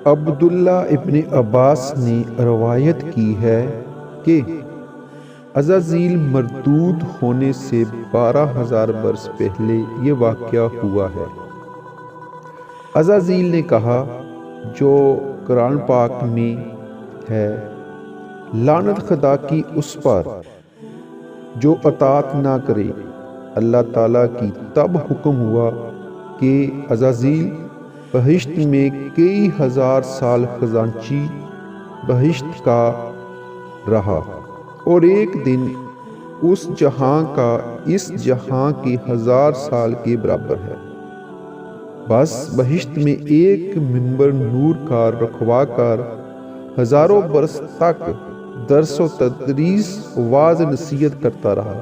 عبداللہ ابن عباس نے روایت کی ہے کہ عزازیل مردود ہونے سے 12,000 برس پہلے یہ واقعہ ہوا ہے۔ عزازیل نے کہا، جو قرآن پاک میں ہے، لعنت خدا کی اس پر جو اطاعت نہ کرے۔ اللہ تعالیٰ کی تب حکم ہوا کہ عزازیل بہشت میں کئی ہزار سال خزانچی بہشت کا رہا، اور ایک دن اس جہاں کا اس جہاں کے 1000 سال کے برابر ہے۔ بس بہشت میں ایک ممبر نور کا رکھوا کر ہزاروں برس تک درس و تدریس واعظ نصیحت کرتا رہا۔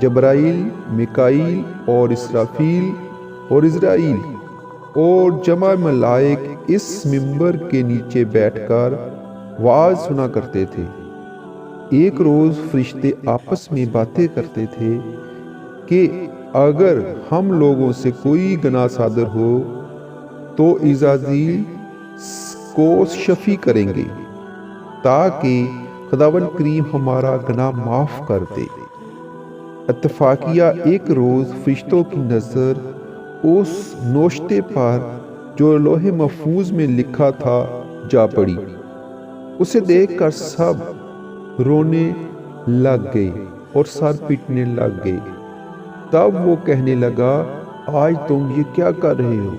جبرائیل، میکائیل اور اسرافیل اور عزرائیل اور جمع ملائک اس ممبر کے نیچے بیٹھ کر وعظ سنا کرتے تھے۔ ایک روز فرشتے آپس میں باتیں کرتے تھے کہ اگر ہم لوگوں سے کوئی گناہ صادر ہو تو عزازیل کو شفیع کریں گے تاکہ خداوند کریم ہمارا گناہ معاف کر دے۔ اتفاقیہ ایک روز فرشتوں کی نظر اس نوشتے پر جو لوح محفوظ میں لکھا تھا جا پڑی۔ اسے دیکھ کر سب رونے لگ گئے اور سر پیٹنے لگ گئے۔ تب وہ کہنے لگا، آج تم یہ کیا کر رہے ہو؟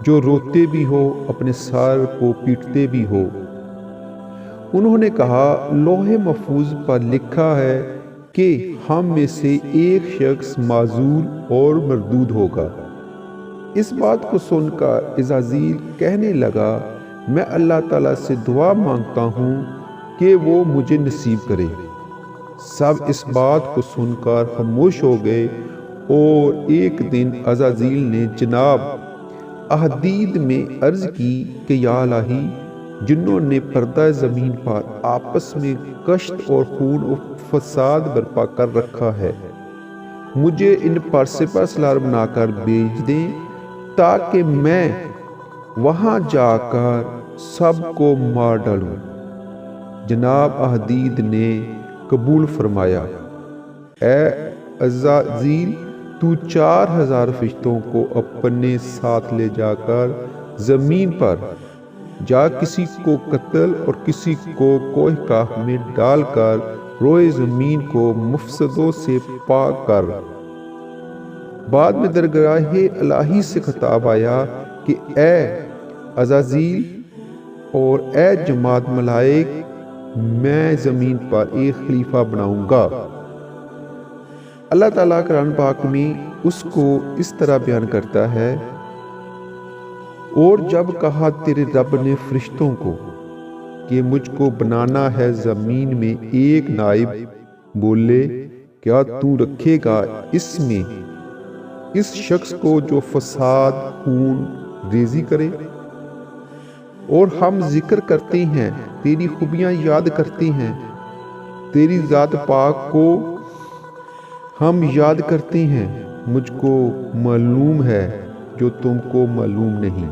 جو روتے بھی ہو اپنے سر کو پیٹتے بھی ہو۔ انہوں نے کہا، لوح محفوظ پر لکھا ہے کہ ہم میں سے ایک شخص معزول اور مردود ہوگا۔ اس بات کو سن کر عزازیل کہنے لگا، میں اللہ تعالیٰ سے دعا مانگتا ہوں کہ وہ مجھے نصیب کرے۔ سب اس بات کو سن کر خاموش ہو گئے، اور ایک دن عزازیل نے جناب احدید میں عرض کی کہ یا الہی، جنوں نے پردہ زمین پر آپس میں کشت اور خون و فساد برپا کر رکھا ہے، مجھے ان پر سپہ سالار بنا کر بھیج دیں تاکہ میں وہاں جا کر سب کو مار ڈالوں۔ جناب احدید نے قبول فرمایا۔ اے عزازیل، تو 4000 فرشتوں کو اپنے ساتھ لے جا کر زمین پر جا کسی کو قتل اور کسی کو کوہ کاف میں ڈال کر روئے زمین کو مفسدوں سے پاک کر۔ بعد میں درگاہ الہی سے خطاب آیا کہ اے عزازیل اور اے جماعت ملائک، میں زمین پر ایک خلیفہ بناؤں گا۔ اللہ تعالیٰ قرآن پاک میں اس کو اس طرح بیان کرتا ہے، اور جب کہا تیرے رب نے فرشتوں کو کہ مجھ کو بنانا ہے زمین میں ایک نائب، بولے کیا تو رکھے گا اس میں اس شخص کو جو فساد خون ریزی کرے؟ اور ہم ذکر کرتے ہیں، تیری خوبیاں یاد کرتے ہیں، تیری ذات پاک کو ہم یاد کرتے ہیں، مجھ کو معلوم ہے جو تم کو معلوم نہیں۔